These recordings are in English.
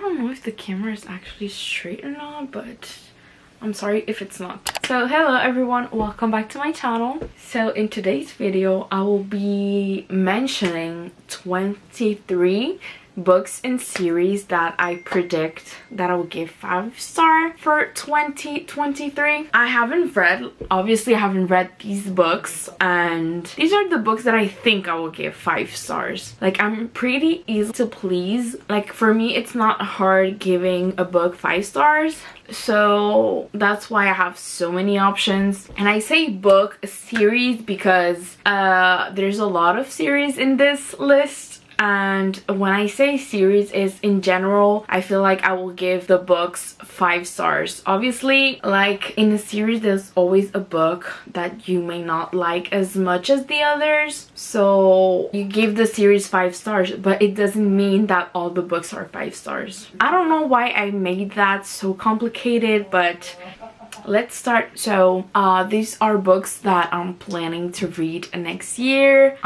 don't know if the camera is actually straight or not, but I'm sorry if it's not. So hello everyone, welcome back to my channel. So in today's video I will be mentioning 23 books and series that I predict that I will give 5-star for 2023. Obviously I haven't read these books, and these are the books that I think I will give 5 stars. Like, I'm pretty easy to please. Like, for me it's not hard giving a book 5 stars, so that's why I have so many options. And I say book series because there's a lot of series in this list. And when I say series is in general, I feel like I will give the books 5 stars. Obviously, like in a series, there's always a book that you may not like as much as the others. So you give the series 5 stars, but it doesn't mean that all the books are 5 stars. I don't know why I made that so complicated, but let's start. So these are books that I'm planning to read next year.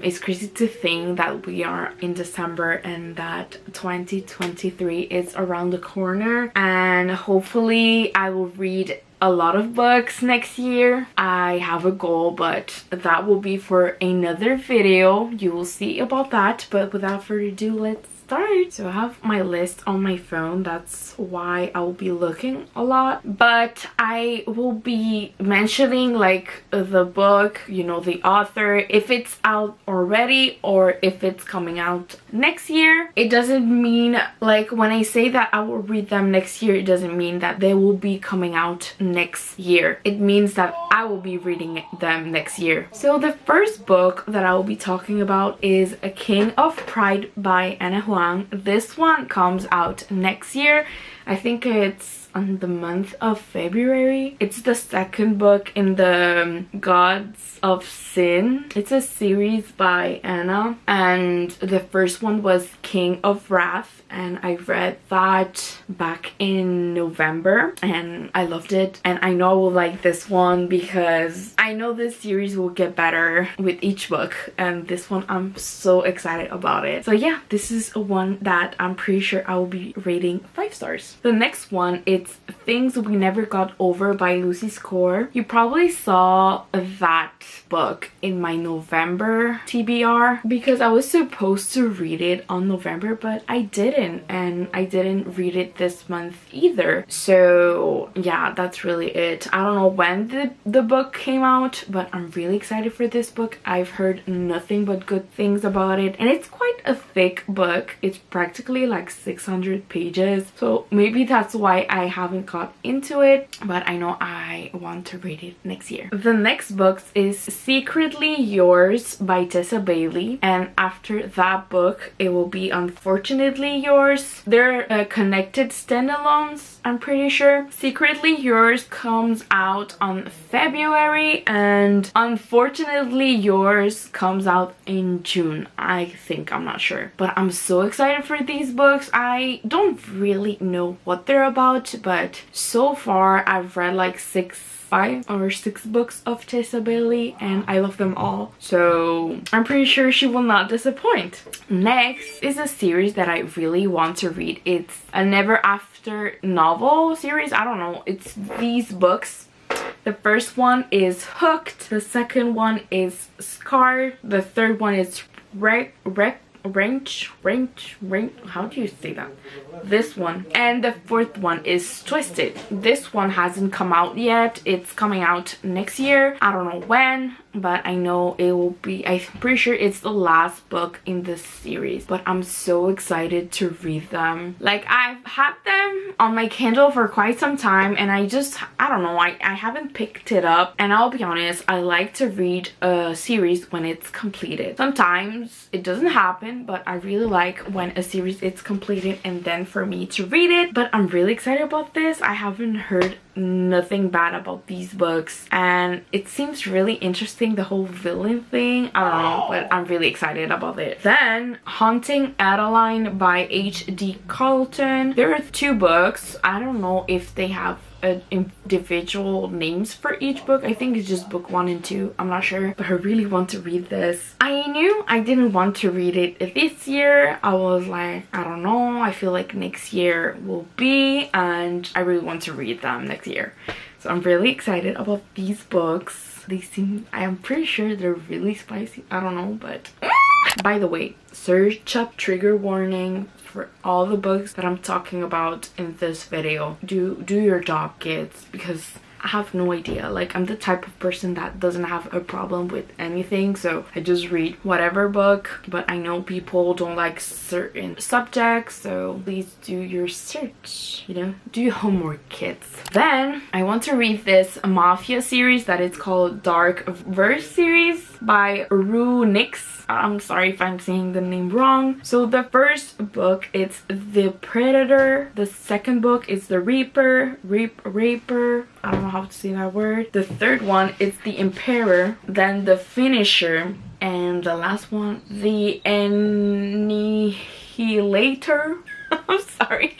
It's crazy to think that we are in December and that 2023 is around the corner, and hopefully I will read a lot of books next year. I have a goal, but that will be for another video. You will see about that, but without further ado, let's start. So I have my list on my phone, that's why I will be looking a lot, but I will be mentioning like the book, you know, the author, if it's out already or if it's coming out next year. It doesn't mean, like, when I say that I will read them next year, it doesn't mean that they will be coming out next year. It means that I will be reading them next year. So the first book that I will be talking about is A King of Pride by Huang. This one comes out next year. I think it's on the month of February. It's the second book in the Gods of Sin. It's a series by Anna, and the first one was King of Wrath, and I read that back in November and I loved it. And I know I will like this one because I know this series will get better with each book, and this one I'm so excited about it. So yeah, this is one that I'm pretty sure I will be rating 5 stars. The next one, it's Things We Never Got Over by Lucy Score. You probably saw that book in my November TBR because I was supposed to read it on November, but I didn't, and I didn't read it this month either. So yeah, that's really it. I don't know when the book came out, but I'm really excited for this book. I've heard nothing but good things about it, and it's quite a thick book. It's practically like 600 pages, so maybe that's why I haven't got into it, but I know I want to read it next year. The next book is Secretly Yours by Tessa Bailey, and after that book it will be Unfortunately Yours. They're connected standalones, I'm pretty sure. Secretly Yours comes out on February and Unfortunately Yours comes out in June, I think. I'm not sure, but I'm so excited for these books. I don't really know what they're about, but so far I've read like 5 or 6 books of Tessa Bailey and I love them all, so I'm pretty sure she will not disappoint. Next is a series that I really want to read. It's a Never After novel series. I don't know, it's these books. The first one is Hooked, the second one is Scarred, the third one is how do you say that? This one, and the fourth one is Twisted. This one hasn't come out yet. It's coming out next year. I don't know when, but I know it will be, I'm pretty sure it's the last book in this series, but I'm so excited to read them. Like, I've had them on my Kindle for quite some time and I don't know, I haven't picked it up. And I'll be honest, I like to read a series when it's completed. Sometimes it doesn't happen, but I really like when a series is completed and then for me to read it. But I'm really excited about this. I haven't heard nothing bad about these books and it seems really interesting, the whole villain thing. I don't know, but I'm really excited about it. Then Haunting Adeline by H.D. Carlton. There are 2 books. I don't know if they have individual names for each book. I think it's just book 1 and 2. I'm not sure, but I really want to read this. I knew I didn't want to read it this year. I was like, I don't know, I feel like next year will be, and I really want to read them next year. So I'm really excited about these books. They seem, I am pretty sure they're really spicy. I don't know, but by the way, search up trigger warning for all the books that I'm talking about in this video. Do your job, kids, because I have no idea. Like, I'm the type of person that doesn't have a problem with anything, so I just read whatever book. But I know people don't like certain subjects, so please do your search, you know, do your homework, kids. Then I want to read this mafia series that is called Dark Verse series by Rue Nix. I'm sorry if I'm saying the name wrong. So the first book, it's The Predator. The second book is The Reaper. Raper. I don't know how to say that word. The third one is The Emperor. Then The Finisher. And the last one, The Annihilator. I'm sorry.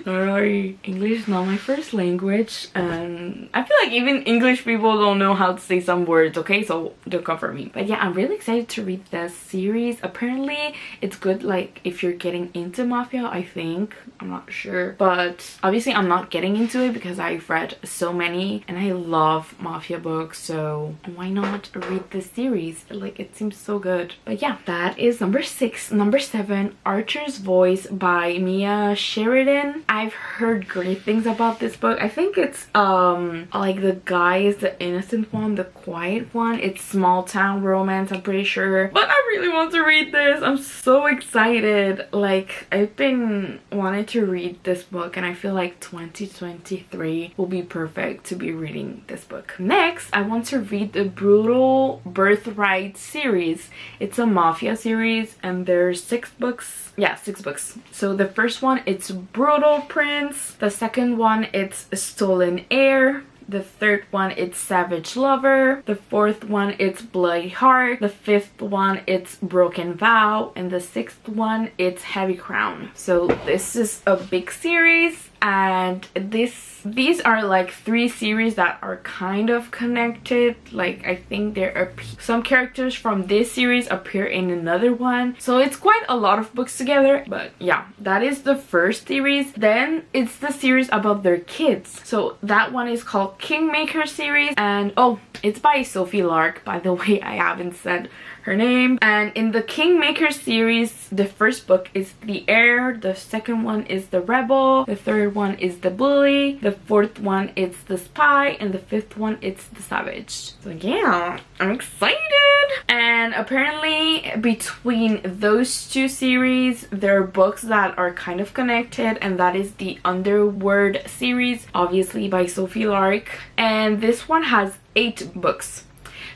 Sorry. English is not my first language, and I feel like even English people don't know how to say some words, okay? So don't come for me. But yeah, I'm really excited to read this series. Apparently it's good, like, if you're getting into mafia, I think. I'm not sure. But obviously I'm not getting into it because I've read so many and I love mafia books, so why not read this series? Like, it seems so good. But yeah, that is number 6. Number 7, Archer's Voice by Mia Sheridan. I've heard great things about this book. I think it's like the guy is the innocent one, the quiet one. It's small town romance, I'm pretty sure. But I really want to read this. I'm so excited. Like, I've been wanting to read this book, and I feel like 2023 will be perfect to be reading this book. Next, I want to read the Brutal Birthright series. It's a mafia series, and there's 6 books. Yeah, 6 books. So the first one, it's Brutal Prince. The second one, it's Stolen Heir. The third one, it's Savage Lover. The fourth one, it's Bloody Heart. The fifth one, it's Broken Vow. And the sixth one, it's Heavy Crown. So this is a big series, and these are like 3 series that are kind of connected. Like, I think there are some characters from this series appear in another one, so it's quite a lot of books together. But yeah, that is the first series. Then it's the series about their kids, so that one is called Kingmaker series, and oh, it's by Sophie Lark, by the way. I haven't said her name. And in the Kingmaker series, the first book is The Heir, the second one is The Rebel, the third one is The Bully, the fourth one is The Spy, and the fifth one is The Savage. So yeah, I'm excited. And apparently between those 2 series, there are books that are kind of connected, and that is the Underworld series, obviously by Sophie Lark, and this one has 8 books.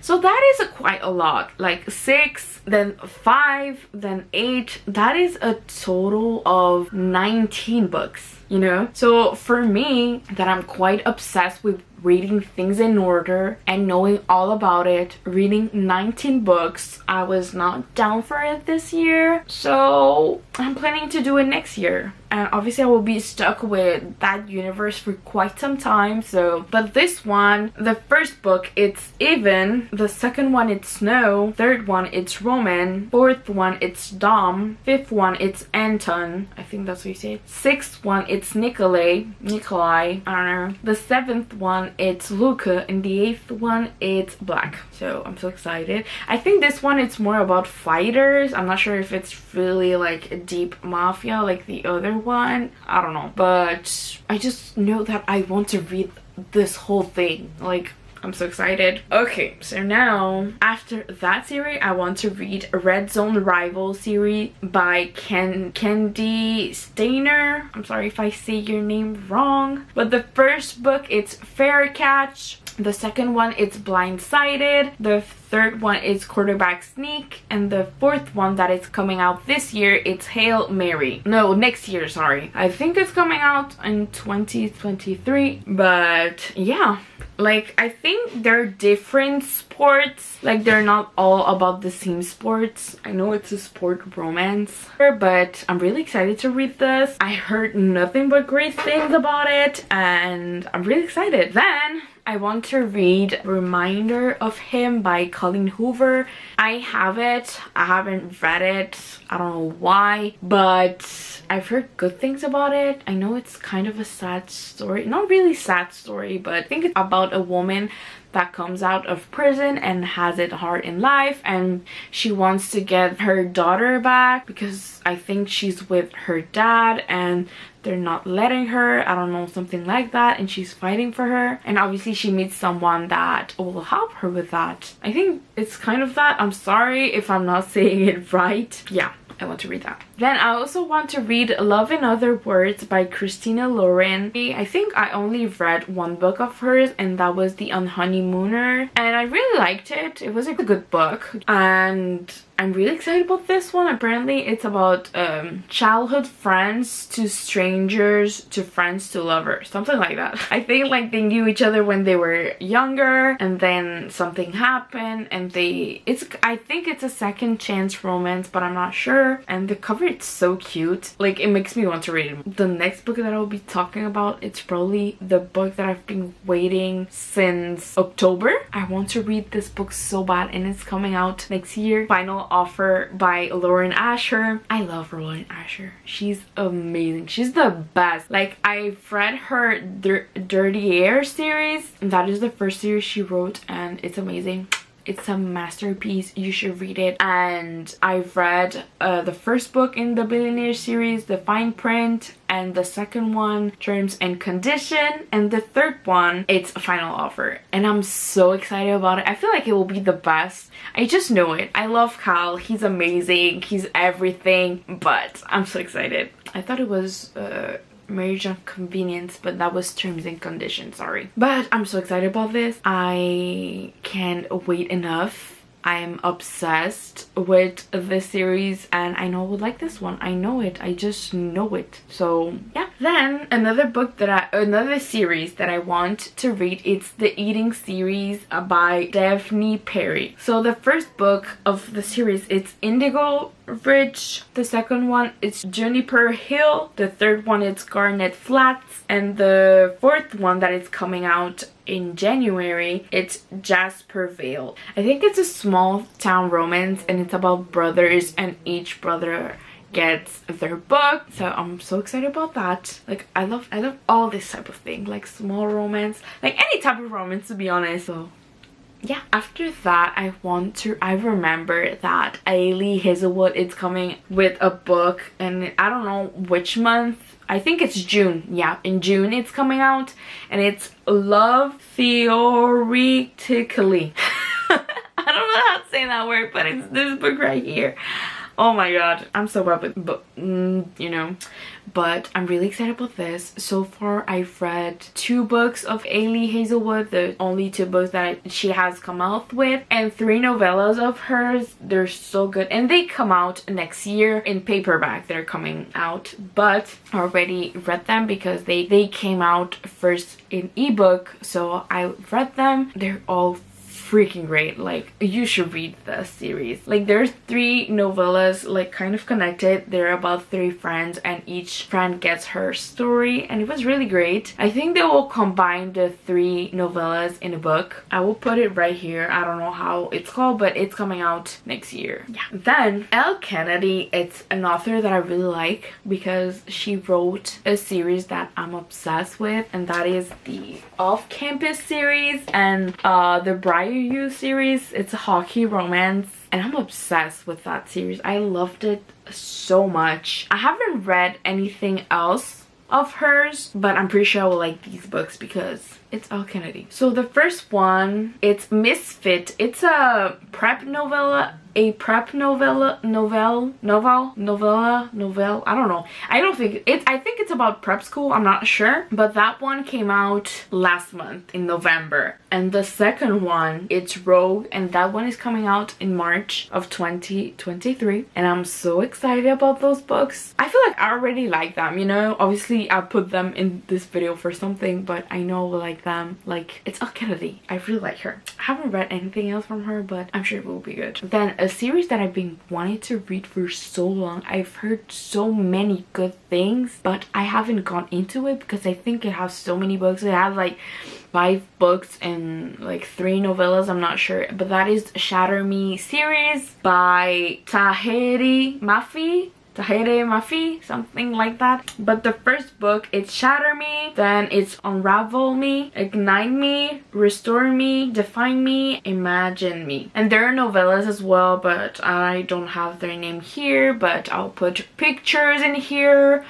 So that is quite a lot. Like 6, then 5, then 8. That is a total of 19 books, you know? So for me, that I'm quite obsessed with reading things in order and knowing all about it, reading 19 books, I was not down for it this year. So I'm planning to do it next year. And obviously I will be stuck with that universe for quite some time. So, but this one, the first book, it's Even. The second one, it's Snow. Third one, it's Roman. Fourth one, it's Dom. Fifth one, it's Anton. I think that's what you say. Sixth one, it's Nikolai. I don't know. The seventh one, it's Luca, and the 8th one, it's Black. So I'm so excited. I think this one, it's more about fighters. I'm not sure if it's really like a deep mafia like the other one. I don't know, but I just know that I want to read this whole thing. Like, I'm so excited. Okay, so now after that series, I want to read Red Zone Rival series by Candy Stainer. I'm sorry if I say your name wrong. But the first book, it's Fair Catch. The second one, it's Blindsided. The third one is Quarterback Sneak. And the fourth one that is coming out this year, it's Hail Mary. No, next year, sorry. I think it's coming out in 2023. But yeah, Like, I think they're different sports. Like, they're not all about the same sports. I know it's a sport romance, but I'm really excited to read this. I heard nothing but great things about it, and I'm really excited. Then I want to read Reminder of Him by Colleen Hoover. I have it. I haven't read it. I don't know why, but I've heard good things about it. I know it's kind of a sad story. Not really sad story, but I think it's about a woman that comes out of prison and has it hard in life, and she wants to get her daughter back because I think she's with her dad and they're not letting her, I don't know, something like that, and she's fighting for her, and obviously she meets someone that will help her with that. I think it's kind of that. I'm sorry if I'm not saying it right. Yeah, I want to read that. Then I also want to read Love in Other Words by Christina Lauren. I think I only read one book of hers, and that was The Unhoneymooner, and I really liked it. It was a good book, and I'm really excited about this one. Apparently it's about childhood friends to strangers to friends to lovers, something like that. I think like they knew each other when they were younger, and then something happened, and I think it's a second chance romance, but I'm not sure. And the cover, it's so cute. Like, it makes me want to read it. The next book that I'll be talking about, it's probably the book that I've been waiting since October. I want to read this book so bad, and it's coming out next year. Final Offer by Lauren Asher. I love Lauren Asher. She's amazing. She's the best. Like, I've read her Dirty Air series, and that is the first series she wrote, and it's amazing. It's a masterpiece. You should read it. And I've read the first book in the Billionaire series, The Fine Print, and the second one, Terms and Condition, and the third one, it's Final Offer, and I'm so excited about it. I feel like it will be the best. I just know it. I love Cal. He's amazing. He's everything, but I'm so excited. I thought it was Marriage of Convenience, but that was Terms and Conditions, sorry. But I'm so excited about this. I can't wait enough. I'm obsessed with this series, and I know I would like this one. I know it. I just know it. So yeah. Then another series that I want to read, it's the Eating series by Daphne Perry. So the first book of the series, it's Indigo Ridge. The second one, it's Juniper Hill. The third one, it's Garnet Flats, and the fourth one that is coming out in January, it's Jasper Vale. I think it's a small town romance, and it's about brothers, and each brother gets their book. So I'm so excited about that. Like, I love all this type of thing, like small romance, like any type of romance, to be honest. So yeah. After that, I remember that Ailey Hazelwood is coming with a book, and I don't know which month. I think it's June. Yeah, in June it's coming out, and it's Love Theoretically. I don't know how to say that word, but it's this book right here. Oh my god, I'm so bad with book, you know. But I'm really excited about this. So far, I've read 2 books of Ailey Hazelwood, the only 2 books that she has come out with, and 3 novellas of hers. They're so good, and they come out next year in paperback. They're coming out, but I already read them because they came out first in ebook, so I read them. They're all freaking great. Like, you should read the series. Like, there's 3 novellas, like, kind of connected. They're about 3 friends, and each friend gets her story, and it was really great. I think they will combine the 3 novellas in a book. I will put it right here. I don't know how it's called, but it's coming out next year. Yeah. Then Elle Kennedy, it's an author that I really like because she wrote a series that I'm obsessed with, and that is the Off-Campus series and the Briar You series. It's a hockey romance, and I'm obsessed with that series. I loved it so much. I haven't read anything else of hers, but I'm pretty sure I will like these books because it's Elle Kennedy. So the first one, it's Misfit. It's a prep novella. I don't know. I think it's about prep school. I'm not sure, but that one came out last month in November, and the second one, it's Rogue, and that one is coming out in March of 2023, and I'm so excited about those books. I feel like I already like them, you know. Obviously I put them in this video for something, but I know I will like like them. Like, it's Kennedy. I really like her. I haven't read anything else from her, but I'm sure it will be good. Then a series that I've been wanting to read for so long. I've heard so many good things, but I haven't gone into it because I think it has so many books. It has like 5 books and like 3 novellas, I'm not sure, but that is Shatter Me series by Tahiri Mafi, something like that. But the first book, it's Shatter Me, then it's Unravel Me, Ignite Me, Restore Me, Define Me, Imagine Me. And there are novellas as well, but I don't have their name here, but I'll put pictures in here.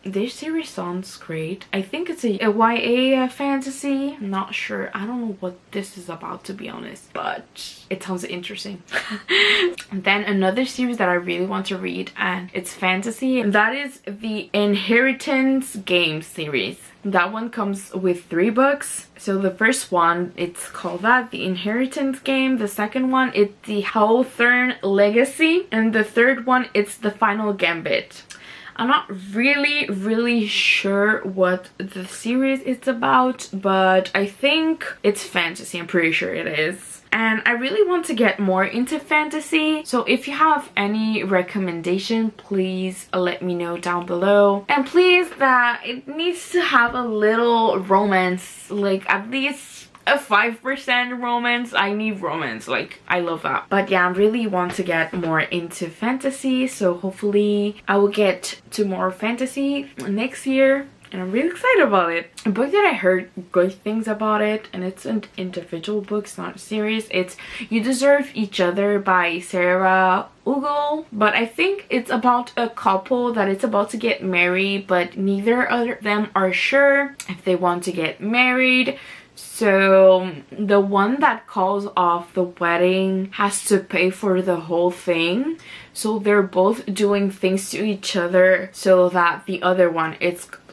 This series sounds great. I think it's a YA fantasy. I'm not sure. I don't know what this is about, to be honest, but it sounds interesting. And then another series that I really want to read, and it's fantasy, and that is the Inheritance Game series. That one comes with 3 books. So the first one, it's called that, The Inheritance Game. The second one, it's The Hawthorne Legacy. And the third one, it's The Final Gambit. I'm not really sure what the series is about, but I think it's fantasy. I'm pretty sure it is. And I really want to get more into fantasy. So if you have any recommendation, please let me know down below. And please, that it needs to have a little romance, like at least a 5% romance. I need romance, like I love that. But yeah, I really want to get more into fantasy, so hopefully I will get to more fantasy next year, and I'm really excited about it. A book that I heard good things about it, and it's an individual book, it's not a series. It's You Deserve Each Other by Sarah Ugal, but I think it's about a couple that is about to get married, but neither of them are sure if they want to get married. So the one that calls off the wedding has to pay for the whole thing. So they're both doing things to each other so that the other one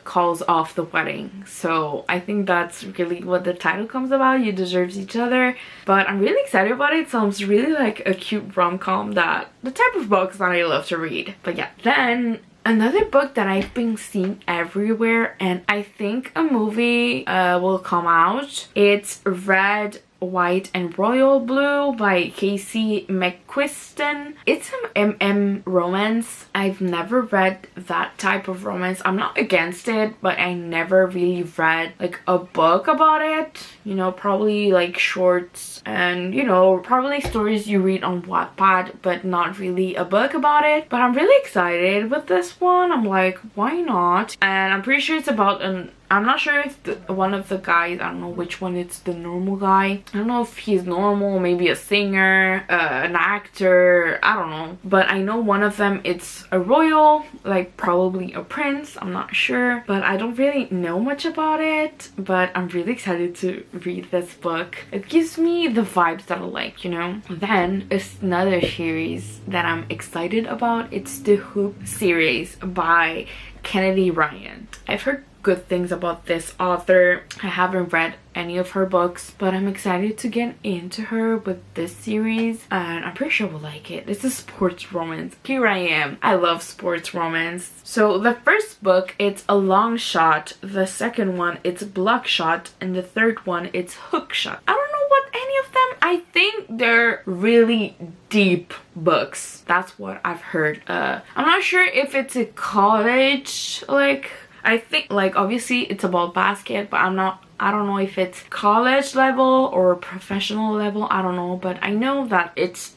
calls off the wedding. So I think that's really what the title comes about, You Deserve Each Other. But I'm really excited about it. It sounds really like a cute rom-com, that the type of books that I love to read. But yeah, then another book that I've been seeing everywhere, and I think a movie will come out. It's Red, White and Royal Blue by Casey McQuiston. It's an MM romance. I've never read that type of romance. I'm not against it, but I never really read like a book about it. You know, probably like shorts and, you know, probably stories you read on Wattpad, but not really a book about it. But I'm really excited with this one. I'm like, why not? And I'm pretty sure it's about I'm not sure if one of the guys, I don't know which one, it's the normal guy. I don't know if he's normal, maybe a singer, an actor, I don't know. But I know one of them, it's a royal, like probably a prince, I'm not sure. But I don't really know much about it, but I'm really excited to read this book. It gives me the vibes that I like, you know. Then it's another series that I'm excited about. It's the Hoop series by Kennedy Ryan. I've heard good things about this author. I haven't read any of her books, but I'm excited to get into her with this series, and I'm pretty sure we'll like it. It's a sports romance. Here I am. I love sports romance. So the first book, it's A Long Shot. The second one, it's Block Shot, and the third one, it's Hook Shot. I don't know what any of them. I think they're really deep books. That's what I've heard. I'm not sure if it's a college, like, I think like obviously it's about basket, but I don't know if it's college level or professional level. I don't know, but I know that it's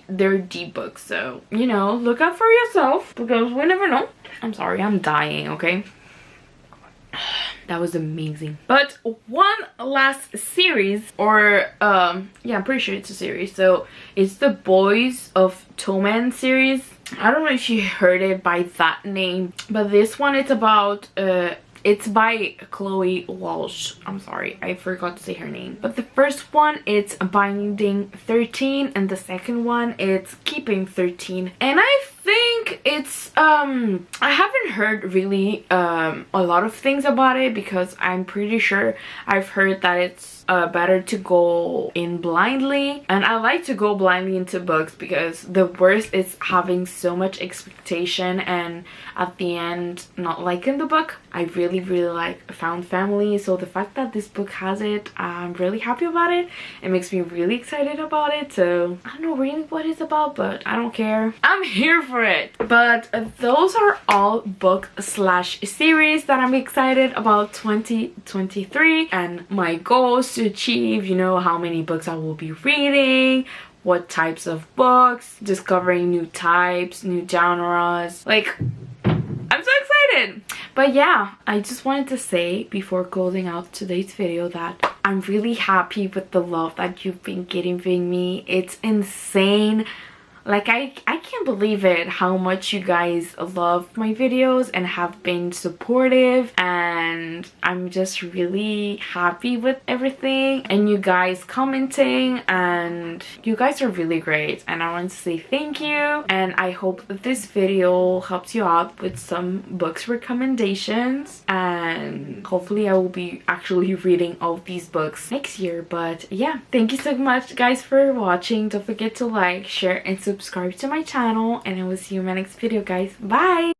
they're deep books, so you know, look out for yourself because we never know. I'm sorry, I'm dying, okay? That was amazing. But one last series, or yeah, I'm pretty sure it's a series. So it's the Boys of Toman series. I don't know if you heard it by that name, but this one, it's about it's by Chloe Walsh. I'm sorry, I forgot to say her name. But the first one, it's Binding 13, and the second one, it's Keeping 13. And I think book, it's I haven't heard really a lot of things about it, because I'm pretty sure I've heard that it's better to go in blindly, and I like to go blindly into books because the worst is having so much expectation and at the end not liking the book. I really like found family, so the fact that this book has it, I'm really happy about it. It makes me really excited about it. So I don't know really what it's about, but I don't care, I'm here for it. But those are all book slash series that I'm excited about 2023, and my goals to achieve, you know, how many books I will be reading, what types of books, discovering new types, new genres. Like, I'm so excited. But yeah, I just wanted to say before closing out today's video that I'm really happy with the love that you've been giving me. It's insane. Like, I can't believe it how much you guys love my videos and have been supportive, and I'm just really happy with everything, and you guys commenting, and you guys are really great, and I want to say thank you. And I hope that this video helps you out with some books recommendations, and hopefully I will be actually reading all of these books next year. But yeah, thank you so much guys for watching. Don't forget to like, share, and subscribe to my channel, and I will see you in my next video, guys. Bye.